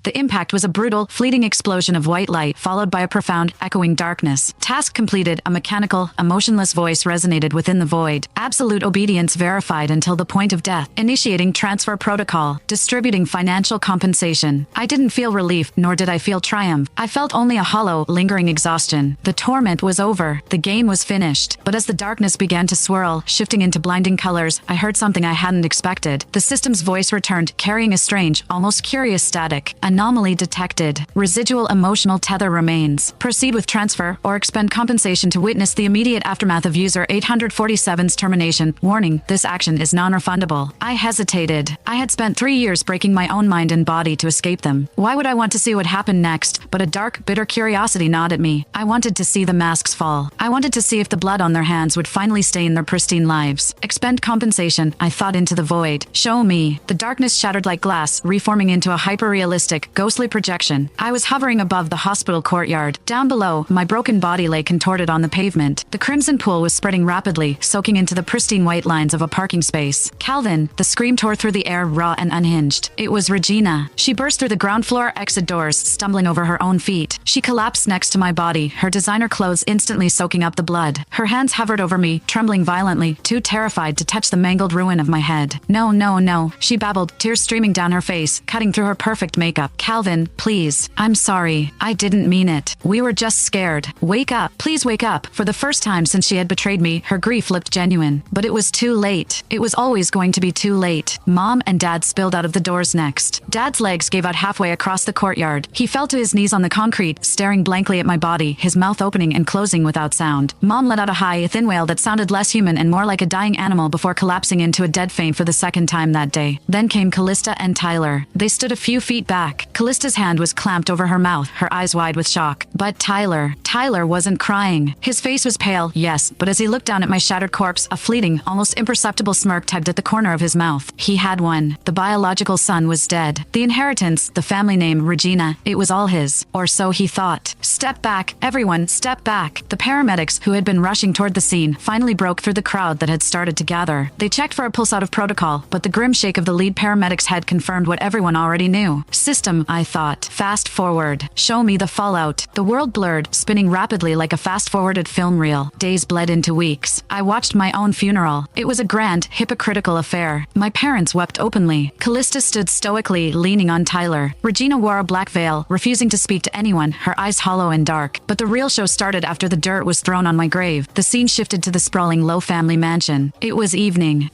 The impact was a brutal, fleeting explosion of white light, followed by a profound, echoing darkness. Task completed. A mechanical, emotionless voice resonated within the void. Absolute obedience verified until the point of death. Initiating transfer protocol. Distributing financial compensation. I didn't feel relief, nor did I feel triumph. I felt only a hollow, lingering exhaustion. The torment was over. The game was finished. But as the darkness began to swirl, shifting into blinding colors, I heard something I hadn't expected. The system's voice returned, carrying a strange, almost curious static. Anomaly detected. Residual emotional tether remains. Proceed with transfer or expend compensation to witness the immediate aftermath of user 847's termination. Warning, this action is non-refundable. I hesitated. I had spent 3 years breaking my own mind and body to escape them. Why would I want to see what happened next? But a dark, bitter curiosity gnawed at me. I wanted to see the masks fall. I wanted to see if the blood on their hands would finally stain their pristine lives. Expend compensation, I thought into the void. Show me. The darkness shattered like glass, reforming into a hyper-realistic, ghostly projection. I was hovering above the hospital courtyard. Down below, my broken body lay contorted on the pavement. The crimson pool was spreading rapidly, soaking into the pristine white lines of a parking space. Calvin, the scream tore through the air raw and unhinged. It was Regina. She burst through the ground floor exit doors, stumbling over her own feet. She collapsed next to my body, her designer clothes instantly soaking up the blood. Her hands hovered over me, trembling violently, too terrified to touch the mangled ruin of my head. No, no, no, she babbled, tears streaming down her face, cutting through her perfect makeup. Calvin, please. I'm sorry. I didn't mean it. We were just scared. Wake up. Please wake up. For the first time since she had betrayed me, her grief looked genuine. But it was too late. It was always going to be too late. Mom and Dad spilled out of the doors next. Dad's legs gave out halfway across the courtyard. He fell to his knees on the concrete, staring blankly at my body, his mouth opening and closing without sound. Mom let out a high, thin wail that sounded less human and more like a dying animal before collapsing into a dead faint for the second time that day. Then came Callista and Tyler. They stood a few feet back. Callista's hand was clamped over her mouth, her eyes wide with shock. But Tyler wasn't crying. His face was pale, yes, but as he looked down at my shattered corpse, a fleeting, almost imperceptible smirk tugged at the corner of his mouth. He had one. The biological son was dead. The inheritance, the family name, Regina, it was all his. Or so he thought. Step back, everyone, step back. The paramedics, who had been rushing toward the scene, finally broke through the crowd that had started to gather. They checked for a pulse out of protocol, but the grim shake of the lead paramedic's head confirmed what everyone already knew. System, I thought. Fast forward. Show me the fallout. The world blurred, spinning rapidly like a fast-forwarded film reel. Days bled into weeks. I watched my own funeral. It was a grand, hypocritical affair. My parents wept openly. Callista stood stoically, leaning on Tyler. Regina wore a black veil, refusing to speak to anyone, her eyes hollow and dark. But the real show started after the dirt was thrown on my grave. The scene shifted to the sprawling low family mansion. It was evening.